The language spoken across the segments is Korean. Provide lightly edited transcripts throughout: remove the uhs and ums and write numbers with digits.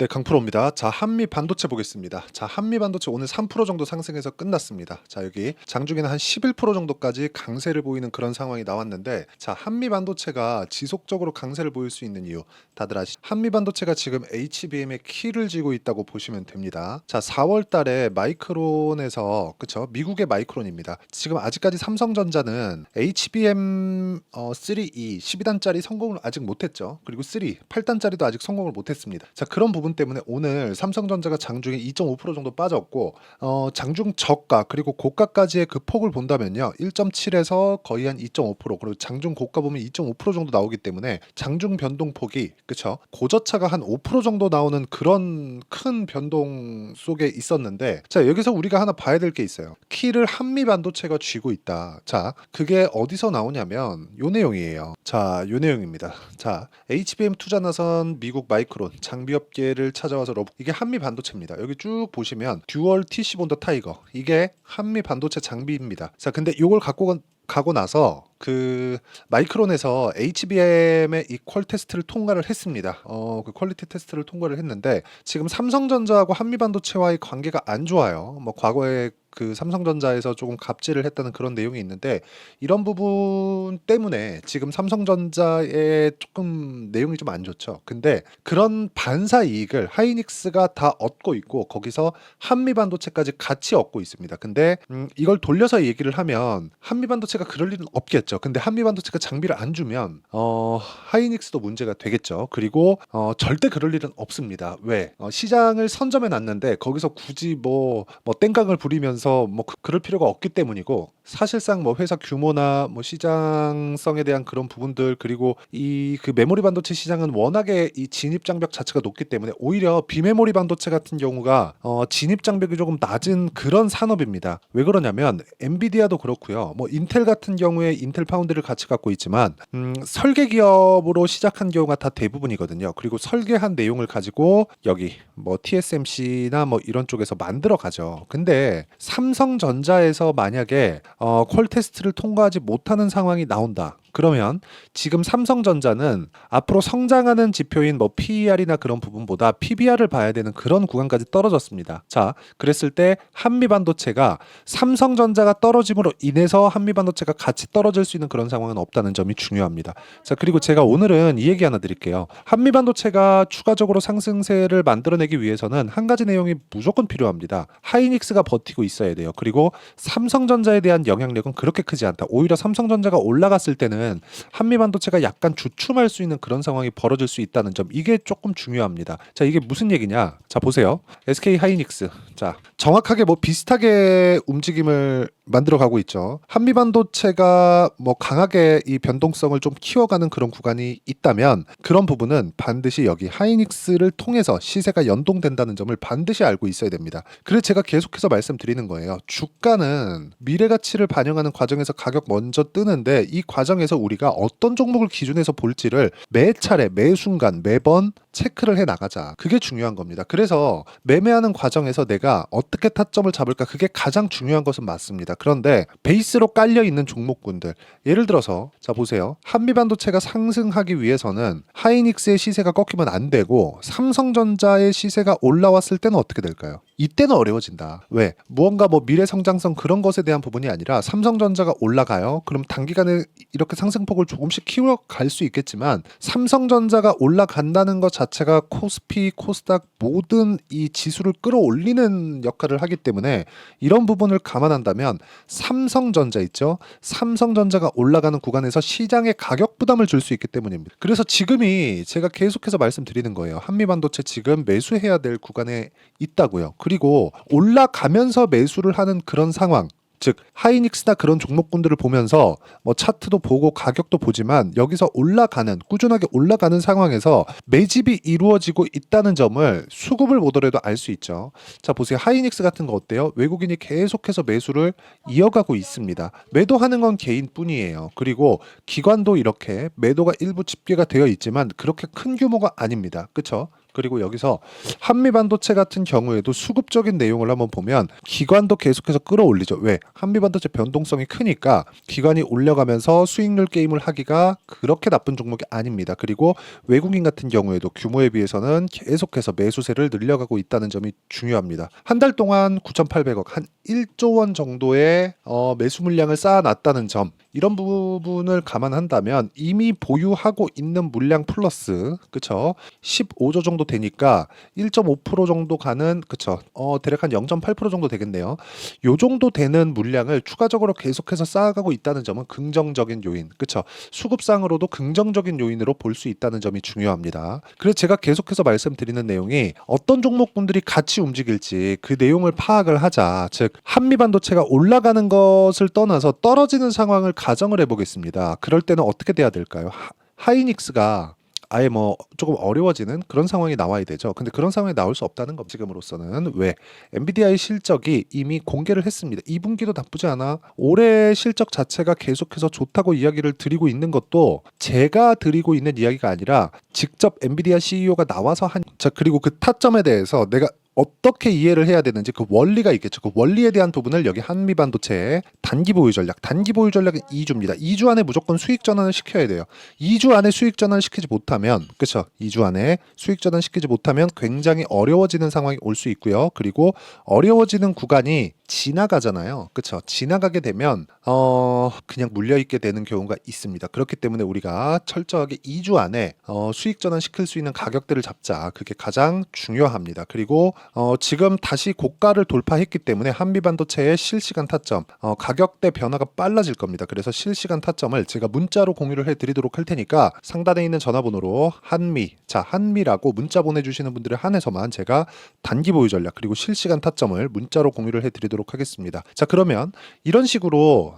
네, 강프로입니다. 자, 한미 반도체 보겠습니다. 자, 한미 반도체 오늘 3% 정도 상승해서 끝났습니다. 자, 여기 장중에는 한 11% 정도까지 강세를 보이는 그런 상황이 나왔는데, 자, 한미 반도체가 지속적으로 강세를 보일 수 있는 이유, 다들 한미 반도체가 지금 HBM의 키를 쥐고 있다고 보시면 됩니다. 자, 4월 달에 마이크론에서, 그쵸? 미국의 마이크론입니다. 지금 아직까지 삼성전자는 HBM 3E 12단짜리 성공을 아직 못했죠. 그리고 3, 8단짜리도 아직 성공을 못했습니다. 자, 그런 부분 때문에 오늘 삼성전자가 장중에 2.5% 정도 빠졌고, 장중 저가 그리고 고가까지의 그 폭을 본다면요, 1.7에서 거의 한 2.5%, 그리고 장중 고가 보면 2.5% 정도 나오기 때문에 장중 변동폭이, 그쵸, 고저차가 한 5% 정도 나오는 그런 큰 변동 속에 있었는데, 자, 여기서 우리가 하나 봐야 될 게 있어요. 키를 한미 반도체가 쥐고 있다. 자, 그게 어디서 나오냐면 요 내용이에요. 자, 요 내용입니다. 자, HBM 투자 나선 미국 마이크론 장비업계를 찾아와서 이게 한미 반도체입니다. 여기 쭉 보시면 듀얼 TC 본더 타이거, 이게 한미 반도체 장비입니다. 자, 근데 이걸 가고 나서 그 마이크론에서 HBM의 이 퀄 테스트를 통과를 했습니다. 그 퀄리티 테스트를 통과를 했는데 지금 삼성전자하고 한미반도체와의 관계가 안 좋아요. 뭐 과거에 그 삼성전자에서 조금 갑질을 했다는 그런 내용이 있는데, 이런 부분 때문에 지금 삼성전자의 조금 내용이 좀 안 좋죠. 근데 그런 반사 이익을 하이닉스가 다 얻고 있고, 거기서 한미반도체까지 같이 얻고 있습니다. 근데 이걸 돌려서 얘기를 하면 한미반도체가 그럴 일은 없겠죠. 근데 한미반도체가 장비를 안 주면 하이닉스도 문제가 되겠죠. 그리고 절대 그럴 일은 없습니다. 왜? 시장을 선점해 놨는데 거기서 굳이 뭐 땡깡을 부리면서 뭐 그럴 필요가 없기 때문이고, 사실상 뭐 회사 규모나 뭐 시장성에 대한 그런 부분들, 그리고 이 그 메모리 반도체 시장은 워낙에 이 진입 장벽 자체가 높기 때문에 오히려 비메모리 반도체 같은 경우가 진입 장벽이 조금 낮은 그런 산업입니다. 왜 그러냐면 엔비디아도 그렇고요. 뭐 인텔 같은 경우에 인텔 파운드를 같이 갖고 있지만 설계 기업으로 시작한 경우가 다 대부분이거든요. 그리고 설계한 내용을 가지고 여기 뭐 TSMC나 뭐 이런 쪽에서 만들어 가죠. 근데 삼성전자에서 만약에 퀄 테스트를 통과하지 못하는 상황이 나온다. 그러면 지금 삼성전자는 앞으로 성장하는 지표인 뭐 PER이나 그런 부분보다 PBR을 봐야 되는 그런 구간까지 떨어졌습니다. 자, 그랬을 때 한미반도체가 삼성전자가 떨어짐으로 인해서 한미반도체가 같이 떨어질 수 있는 그런 상황은 없다는 점이 중요합니다. 자, 그리고 제가 오늘은 이 얘기 하나 드릴게요. 한미반도체가 추가적으로 상승세를 만들어내기 위해서는 한 가지 내용이 무조건 필요합니다. 하이닉스가 버티고 있어야 돼요. 그리고 삼성전자에 대한 영향력은 그렇게 크지 않다. 오히려 삼성전자가 올라갔을 때는 한미반도체가 약간 주춤할 수 있는 그런 상황이 벌어질 수 있다는 점, 이게 조금 중요합니다. 자, 이게 무슨 얘기냐? 자, 보세요. SK 하이닉스. 자, 정확하게 뭐 비슷하게 움직임을 만들어가고 있죠. 한미반도체가 뭐 강하게 이 변동성을 좀 키워가는 그런 구간이 있다면 그런 부분은 반드시 여기 하이닉스를 통해서 시세가 연동된다는 점을 반드시 알고 있어야 됩니다. 그래서 제가 계속해서 말씀드리는 거예요. 주가는 미래 가치를 반영하는 과정에서 가격 먼저 뜨는데, 이 과정에서 우리가 어떤 종목을 기준에서 볼지를 매 차례, 매 순간, 매번 체크를 해 나가자. 그게 중요한 겁니다. 그래서 매매하는 과정에서 내가 어떻게 타점을 잡을까, 그게 가장 중요한 것은 맞습니다. 그런데 베이스로 깔려 있는 종목군들, 예를 들어서 자 보세요. 한미반도체가 상승하기 위해서는 하이닉스의 시세가 꺾이면 안 되고 삼성전자의 시세가 올라왔을 때는 어떻게 될까요? 이때는 어려워진다. 왜? 무언가 뭐 미래 성장성 그런 것에 대한 부분이 아니라 삼성전자가 올라가요. 그럼 단기간에 이렇게 상승폭을 조금씩 키워갈 수 있겠지만, 삼성전자가 올라간다는 것 자체가 코스피, 코스닥 모든 이 지수를 끌어올리는 역할을 하기 때문에 이런 부분을 감안한다면 삼성전자 있죠? 삼성전자가 올라가는 구간에서 시장에 가격 부담을 줄 수 있기 때문입니다. 그래서 지금이 제가 계속해서 말씀드리는 거예요. 한미반도체 지금 매수해야 될 구간에 있다고요. 그리고 올라가면서 매수를 하는 그런 상황, 즉 하이닉스나 그런 종목군들을 보면서 뭐 차트도 보고 가격도 보지만 여기서 꾸준하게 올라가는 상황에서 매집이 이루어지고 있다는 점을 수급을 보더라도 알 수 있죠. 자, 보세요. 하이닉스 같은 거 어때요? 외국인이 계속해서 매수를 이어가고 있습니다. 매도하는 건 개인뿐이에요. 그리고 기관도 이렇게 매도가 일부 집계가 되어 있지만 그렇게 큰 규모가 아닙니다. 그렇죠? 그리고 여기서 한미반도체 같은 경우에도 수급적인 내용을 한번 보면 기관도 계속해서 끌어올리죠. 왜? 한미반도체 변동성이 크니까 기관이 올려가면서 수익률 게임을 하기가 그렇게 나쁜 종목이 아닙니다. 그리고 외국인 같은 경우에도 규모에 비해서는 계속해서 매수세를 늘려가고 있다는 점이 중요합니다. 한 달 동안 9,800억, 한 1조 원 정도의 매수 물량을 쌓아놨다는 점, 이런 부분을 감안한다면 이미 보유하고 있는 물량 플러스, 그쵸? 15조 정도 되니까 1.5% 정도 가는, 그쵸? 대략 한 0.8% 정도 되겠네요. 요 정도 되는 물량을 추가적으로 계속해서 쌓아가고 있다는 점은 긍정적인 요인, 그쵸? 수급상으로도 긍정적인 요인으로 볼 수 있다는 점이 중요합니다. 그래서 제가 계속해서 말씀드리는 내용이 어떤 종목군들이 같이 움직일지 그 내용을 파악을 하자. 즉 한미반도체가 올라가는 것을 떠나서 떨어지는 상황을 가정을 해보겠습니다. 그럴 때는 어떻게 돼야 될까요? 하이닉스가 아예 뭐 조금 어려워지는 그런 상황이 나와야 되죠. 근데 그런 상황이 나올 수 없다는 거 지금으로서는. 왜? 엔비디아의 실적이 이미 공개를 했습니다. 2분기도 나쁘지 않아. 올해 실적 자체가 계속해서 좋다고 이야기를 드리고 있는 것도 제가 드리고 있는 이야기가 아니라 직접 엔비디아 CEO가 나와서 한. 자, 그리고 그 타점에 대해서 내가 어떻게 이해를 해야 되는지 그 원리가 있겠죠. 그 원리에 대한 부분을 여기 한미반도체의 단기 보유 전략, 단기 보유 전략은 2주입니다. 2주 안에 무조건 수익 전환을 시켜야 돼요. 2주 안에 수익 전환을 시키지 못하면, 그렇죠? 2주 안에 수익 전환 시키지 못하면 굉장히 어려워지는 상황이 올 수 있고요. 그리고 어려워지는 구간이 지나가잖아요. 그렇죠? 지나가게 되면 그냥 물려 있게 되는 경우가 있습니다. 그렇기 때문에 우리가 철저하게 2주 안에 수익 전환 시킬 수 있는 가격대를 잡자. 그게 가장 중요합니다. 그리고 지금 다시 고가를 돌파했기 때문에 한미반도체의 실시간 타점, 가격대 변화가 빨라질 겁니다. 그래서 실시간 타점을 제가 문자로 공유를 해드리도록 할 테니까 상단에 있는 전화번호로 한미라고 문자 보내주시는 분들에 한해서만 제가 단기 보유 전략 그리고 실시간 타점을 문자로 공유를 해드리도록 하겠습니다. 자, 그러면 이런 식으로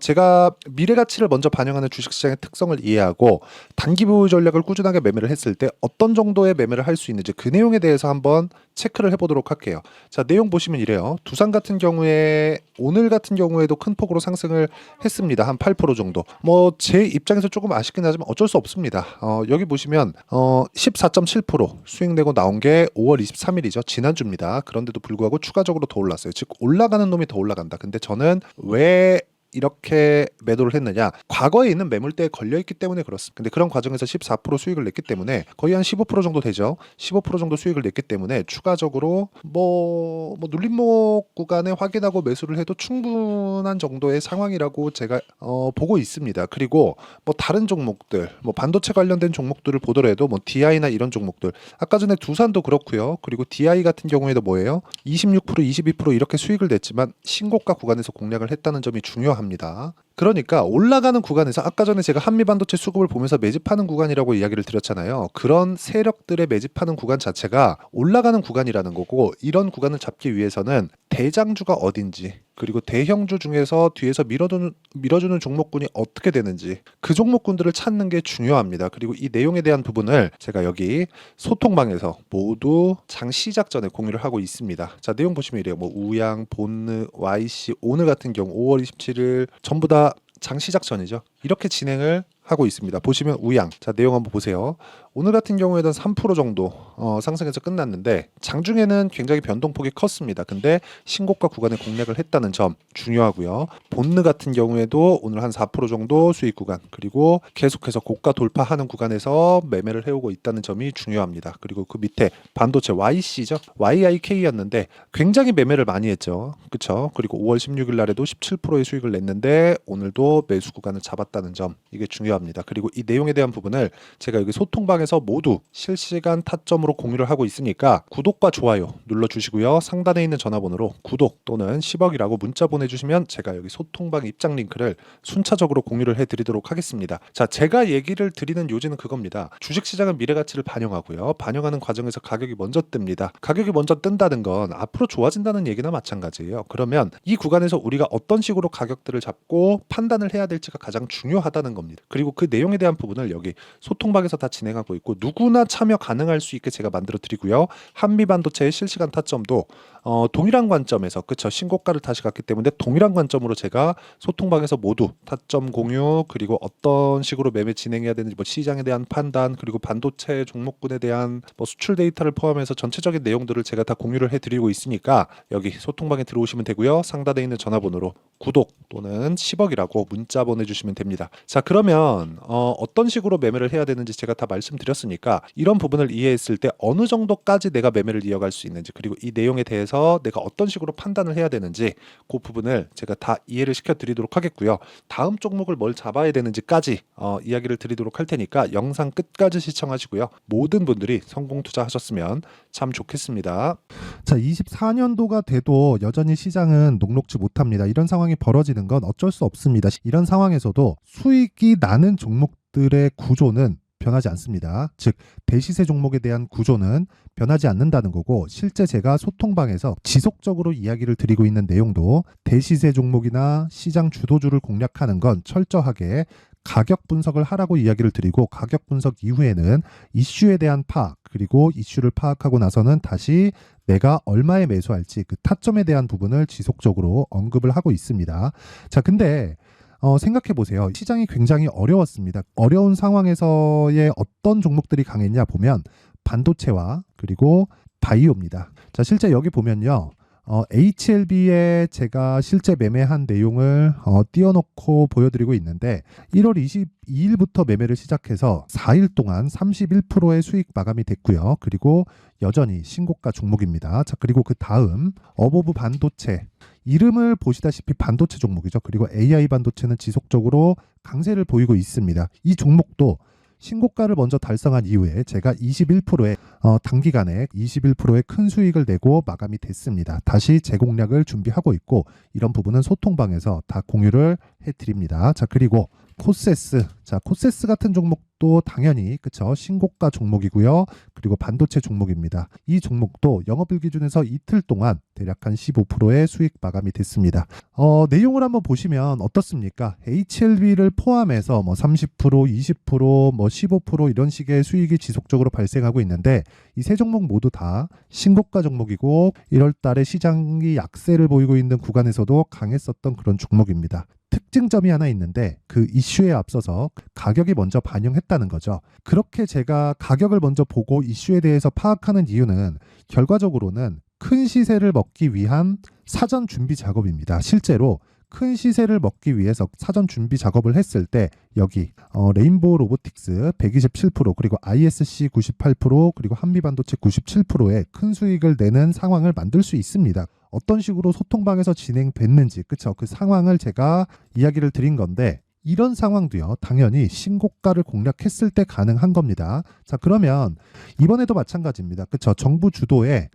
제가 미래 가치를 먼저 반영하는 주식시장의 특성을 이해하고 단기 보유 전략을 꾸준하게 매매를 했을 때 어떤 정도의 매매를 할 수 있는지 그 내용에 대해서 한번 체크를 해보도록 할게요. 자, 내용 보시면 이래요. 두산 같은 경우에 오늘 같은 경우에도 큰 폭으로 상승을 했습니다. 한 8% 정도. 뭐 제 입장에서 조금 아쉽긴 하지만 어쩔 수 없습니다. 여기 보시면 14.7% 수익 내고 나온 게 5월 23일이죠. 지난주입니다. 그런데도 불구하고 추가적으로 더 올랐어요. 즉 올라가는 놈이 더 올라간다. 근데 저는 왜 이렇게 매도를 했느냐, 과거에 있는 매물대에 걸려있기 때문에 그렇습니다. 근데 그런 과정에서 14% 수익을 냈기 때문에 거의 한 15% 정도 되죠. 15% 정도 수익을 냈기 때문에 추가적으로 뭐 눌림목 구간에 확인하고 매수를 해도 충분한 정도의 상황이라고 제가 보고 있습니다. 그리고 뭐 다른 종목들, 뭐 반도체 관련된 종목들을 보더라도 뭐 DI나 이런 종목들, 아까 전에 두산도 그렇고요. 그리고 DI 같은 경우에도 뭐예요? 26%, 22% 이렇게 수익을 냈지만 신고가 구간에서 공략을 했다는 점이 중요합니다. 그러니까 올라가는 구간에서 아까 전에 제가 한미반도체 수급을 보면서 매집하는 구간이라고 이야기를 드렸잖아요. 그런 세력들의 매집하는 구간 자체가 올라가는 구간이라는 거고, 이런 구간을 잡기 위해서는 대장주가 어딘지, 그리고 대형주 중에서 뒤에서 밀어주는 종목군이 어떻게 되는지 그 종목군들을 찾는 게 중요합니다. 그리고 이 내용에 대한 부분을 제가 여기 소통방에서 모두 장 시작 전에 공유를 하고 있습니다. 자, 내용 보시면 이래요. 뭐 우양, 본느, YC, 오늘 같은 경우 5월 27일 전부 다 장 시작 전이죠. 이렇게 진행을 하고 있습니다. 보시면 우양, 자 내용 한번 보세요. 오늘 같은 경우에는 3% 정도 상승해서 끝났는데 장중에는 굉장히 변동폭이 컸습니다. 근데 신고가 구간에 공략을 했다는 점 중요하고요. 본느 같은 경우에도 오늘 한 4% 정도 수익 구간, 그리고 계속해서 고가 돌파하는 구간에서 매매를 해오고 있다는 점이 중요합니다. 그리고 그 밑에 반도체 YC죠. YIK였는데 굉장히 매매를 많이 했죠. 그렇죠? 그리고 5월 16일 날에도 17%의 수익을 냈는데 오늘도 매수 구간을 잡았다는 점, 이게 중요합니다. 그리고 이 내용에 대한 부분을 제가 여기 소통방에서 모두 실시간 타점으로 공유를 하고 있으니까 구독과 좋아요 눌러주시고요. 상단에 있는 전화번호로 구독 또는 10억이라고 문자 보내주시면 제가 여기 소통방 입장 링크를 순차적으로 공유를 해드리도록 하겠습니다. 자, 제가 얘기를 드리는 요지는 그겁니다. 주식시장은 미래가치를 반영하고요. 반영하는 과정에서 가격이 먼저 뜹니다. 가격이 먼저 뜬다는 건 앞으로 좋아진다는 얘기나 마찬가지예요. 그러면 이 구간에서 우리가 어떤 식으로 가격들을 잡고 판단을 해야 될지가 가장 중요하다는 겁니다. 그리고 그 내용에 대한 부분을 여기 소통방에서 다 진행하고 있고 누구나 참여 가능할 수 있게 제가 만들어 드리고요. 한미반도체의 실시간 타점도 동일한 관점에서 그쵸 신고가를 다시 갔기 때문에 동일한 관점으로 제가 소통방에서 모두 타점 공유 그리고 어떤 식으로 매매 진행해야 되는지 뭐 시장에 대한 판단 그리고 반도체 종목군에 대한 뭐 수출 데이터를 포함해서 전체적인 내용들을 제가 다 공유를 해드리고 있으니까 여기 소통방에 들어오시면 되고요. 상단에 있는 전화번호로 구독 또는 10억이라고 문자 보내주시면 됩니다. 자 그러면 어떤 식으로 매매를 해야 되는지 제가 다 말씀드렸으니까 이런 부분을 이해했을 때 어느 정도까지 내가 매매를 이어갈 수 있는지 그리고 이 내용에 대해서 내가 어떤 식으로 판단을 해야 되는지 그 부분을 제가 다 이해를 시켜드리도록 하겠고요. 다음 종목을 뭘 잡아야 되는지까지 이야기를 드리도록 할 테니까 영상 끝까지 시청하시고요. 모든 분들이 성공 투자하셨으면 참 좋겠습니다. 자, 24년도가 돼도 여전히 시장은 녹록지 못합니다. 이런 상황이 벌어지는 건 어쩔 수 없습니다. 이런 상황에서도 수익이 나는 종목들의 구조는 변하지 않습니다. 즉 대시세 종목에 대한 구조는 변하지 않는다는 거고 실제 제가 소통방에서 지속적으로 이야기를 드리고 있는 내용도 대시세 종목이나 시장 주도주를 공략하는 건 철저하게 가격 분석을 하라고 이야기를 드리고 가격 분석 이후에는 이슈에 대한 파악 그리고 이슈를 파악하고 나서는 다시 내가 얼마에 매수할지 그 타점에 대한 부분을 지속적으로 언급을 하고 있습니다. 자, 근데 생각해 보세요. 시장이 굉장히 어려웠습니다. 어려운 상황에서의 어떤 종목들이 강했냐 보면 반도체와 그리고 바이오입니다. 자, 실제 여기 보면요. HLB에 제가 실제 매매한 내용을 띄워놓고 보여드리고 있는데 1월 22일부터 매매를 시작해서 4일 동안 31%의 수익 마감이 됐고요. 그리고 여전히 신고가 종목입니다. 자, 그리고 그 다음 어보브 반도체 이름을 보시다시피 반도체 종목이죠. 그리고 AI 반도체는 지속적으로 강세를 보이고 있습니다. 이 종목도 신고가를 먼저 달성한 이후에 제가 21%의 단기간에 21%의 큰 수익을 내고 마감이 됐습니다. 다시 재공략을 준비하고 있고 이런 부분은 소통방에서 다 공유를 해드립니다. 자, 그리고 코세스. 자, 코세스 같은 종목도 당연히 그쵸 신고가 종목이고요. 그리고 반도체 종목입니다. 이 종목도 영업일 기준에서 이틀 동안 대략 한 15%의 수익 마감이 됐습니다. 내용을 한번 보시면 어떻습니까? HLB를 포함해서 뭐 30%, 20%, 뭐 15% 이런 식의 수익이 지속적으로 발생하고 있는데 이 세 종목 모두 다 신고가 종목이고 1월 달에 시장이 약세를 보이고 있는 구간에서도 강했었던 그런 종목입니다. 특징점이 하나 있는데 그 이슈에 앞서서 가격이 먼저 반영했다는 거죠. 그렇게 제가 가격을 먼저 보고 이슈에 대해서 파악하는 이유는 결과적으로는 큰 시세를 먹기 위한 사전 준비 작업입니다. 실제로 큰 시세를 먹기 위해서 사전 준비 작업을 했을 때 여기 레인보우 로보틱스 127% 그리고 ISC 98% 그리고 한미반도체 97%의 큰 수익을 내는 상황을 만들 수 있습니다. 어떤 식으로 소통방에서 진행됐는지 그쵸 그 상황을 제가 이야기를 드린 건데 이런 상황도요 당연히 신고가를 공략했을 때 가능한 겁니다. 자, 그러면 이번에도 마찬가지입니다. 그쵸 정부 주도의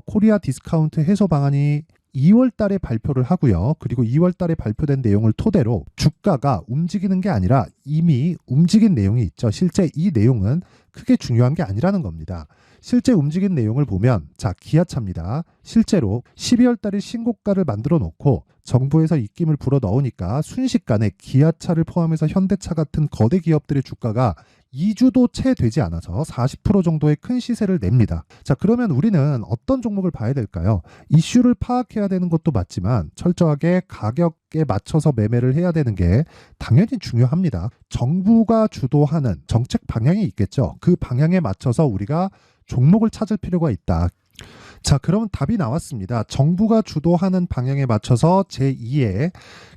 코리아 디스카운트 해소 방안이 2월 달에 발표를 하고요. 그리고 2월 달에 발표된 내용을 토대로 주가가 움직이는 게 아니라 이미 움직인 내용이 있죠. 실제 이 내용은 크게 중요한 게 아니라는 겁니다. 실제 움직인 내용을 보면 자, 기아차입니다. 실제로 12월 달에 신고가를 만들어 놓고 정부에서 입김을 불어 넣으니까 순식간에 기아차를 포함해서 현대차 같은 거대 기업들의 주가가 2주도 채 되지 않아서 40% 정도의 큰 시세를 냅니다. 자, 그러면 우리는 어떤 종목을 봐야 될까요? 이슈를 파악해야 되는 것도 맞지만 철저하게 가격에 맞춰서 매매를 해야 되는 게 당연히 중요합니다. 정부가 주도하는 정책 방향이 있겠죠. 그 방향에 맞춰서 우리가 종목을 찾을 필요가 있다. 자, 그러면 답이 나왔습니다. 정부가 주도하는 방향에 맞춰서 제2의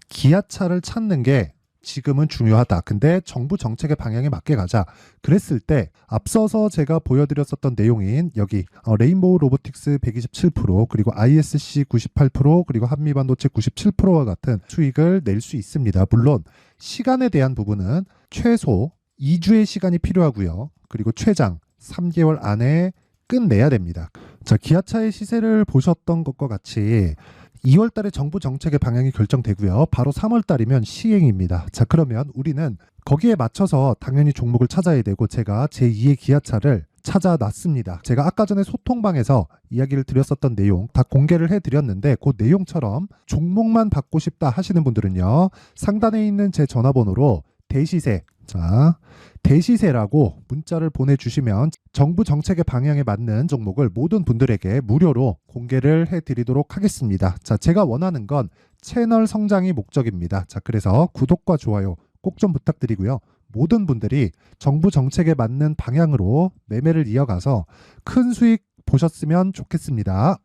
기아차를 찾는 게 지금은 중요하다. 근데 정부 정책의 방향에 맞게 가자. 그랬을 때 앞서서 제가 보여드렸었던 내용인 여기 레인보우 로보틱스 127% 그리고 ISC 98% 그리고 한미반도체 97%와 같은 수익을 낼 수 있습니다. 물론 시간에 대한 부분은 최소 2주의 시간이 필요하고요. 그리고 최장 3개월 안에 끝내야 됩니다. 자, 기아차의 시세를 보셨던 것과 같이 2월 달에 정부 정책의 방향이 결정되고요. 바로 3월 달이면 시행입니다. 자, 그러면 우리는 거기에 맞춰서 당연히 종목을 찾아야 되고 제가 제2의 기아차를 찾아놨습니다. 제가 아까 전에 소통방에서 이야기를 드렸었던 내용 다 공개를 해드렸는데 그 내용처럼 종목만 받고 싶다 하시는 분들은요. 상단에 있는 제 전화번호로 대시세. 자, 대시세라고 문자를 보내주시면 정부 정책의 방향에 맞는 종목을 모든 분들에게 무료로 공개를 해드리도록 하겠습니다. 자, 제가 원하는 건 채널 성장이 목적입니다. 자, 그래서 구독과 좋아요 꼭 좀 부탁드리고요. 모든 분들이 정부 정책에 맞는 방향으로 매매를 이어가서 큰 수익 보셨으면 좋겠습니다.